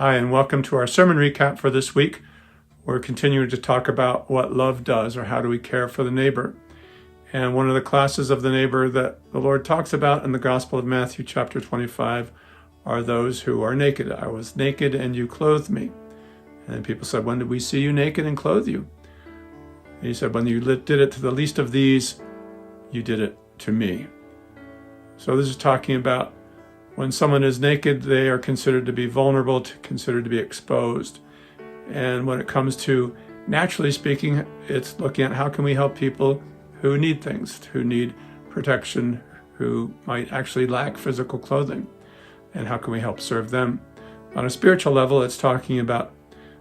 Hi, and welcome to our sermon recap for this week. We're continuing to talk about what love does, or how do we care for the neighbor. And one of the classes of the neighbor that the Lord talks about in the Gospel of Matthew chapter 25 are those who are naked. I was naked and you clothed me. And then people said, when did we see you naked and clothe you? And he said, when you did it to the least of these, you did it to me. So this is talking about when someone is naked, they are considered to be vulnerable, considered to be exposed. And when it comes to naturally speaking, it's looking at how can we help people who need things, who need protection, who might actually lack physical clothing, and how can we help serve them. On a spiritual level, it's talking about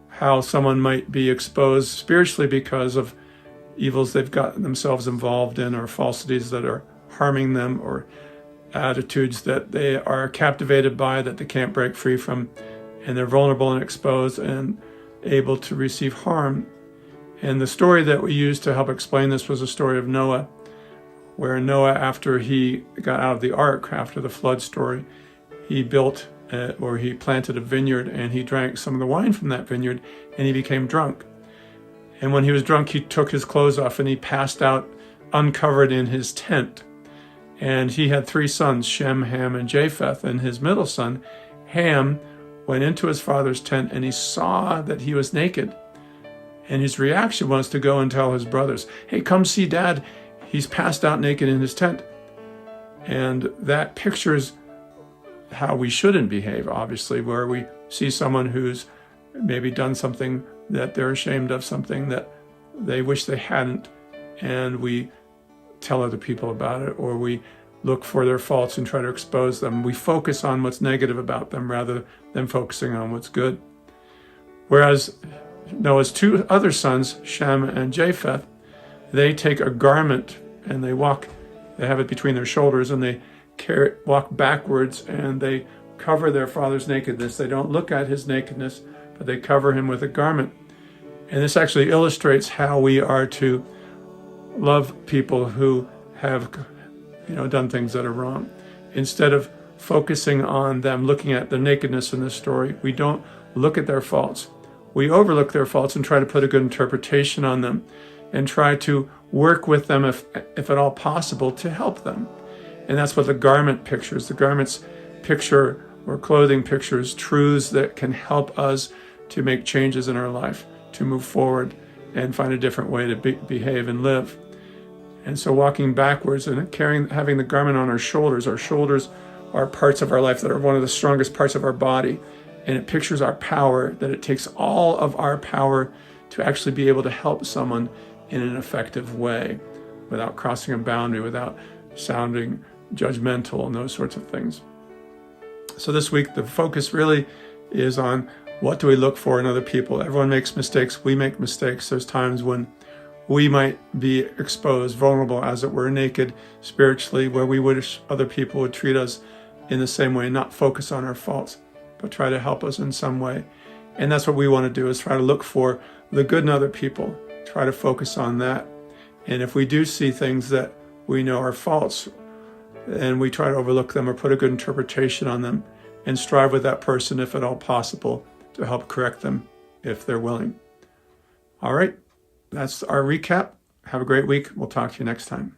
how someone might be exposed spiritually because of evils they've gotten themselves involved in, or falsities that are harming them, or attitudes that they are captivated by that they can't break free from, and they're vulnerable and exposed and able to receive harm. And the story that we used to help explain this was a story of Noah, where Noah, after he got out of the ark, after the flood story, he he planted a vineyard, and he drank some of the wine from that vineyard, and he became drunk. And when he was drunk, he took his clothes off and he passed out uncovered in his tent. And he had 3 sons, Shem, Ham, and Japheth. And his middle son, Ham, went into his father's tent and he saw that he was naked. And his reaction was to go and tell his brothers, hey, come see Dad. He's passed out naked in his tent. And that pictures how we shouldn't behave, obviously, where we see someone who's maybe done something that they're ashamed of, something that they wish they hadn't, and we tell other people about it, or we look for their faults and try to expose them. We focus on what's negative about them rather than focusing on what's good. Whereas Noah's 2 other sons, Shem and Japheth, they take a garment and they have it between their shoulders, and they walk backwards, and they cover their father's nakedness. They don't look at his nakedness, but they cover him with a garment. And this actually illustrates how we are to love people who have done things that are wrong. Instead of focusing on them, looking at the nakedness in this story, we don't look at their faults. We overlook their faults and try to put a good interpretation on them, and try to work with them if at all possible to help them. And that's what the garment pictures. The garments picture, or clothing pictures, truths that can help us to make changes in our life, to move forward and find a different way to behave and live. And so walking backwards and having the garment on our shoulders are parts of our life that are one of the strongest parts of our body. And it pictures our power, that it takes all of our power to actually be able to help someone in an effective way, without crossing a boundary, without sounding judgmental and those sorts of things. So this week, the focus really is on what do we look for in other people. Everyone makes mistakes. We make mistakes. There's times when we might be exposed, vulnerable, as it were, naked spiritually, where we wish other people would treat us in the same way, not focus on our faults, but try to help us in some way. And that's what we want to do, is try to look for the good in other people, try to focus on that. And if we do see things that we know are faults, and we try to overlook them or put a good interpretation on them, and strive with that person, if at all possible, to help correct them if they're willing. All right, that's our recap. Have a great week. We'll talk to you next time.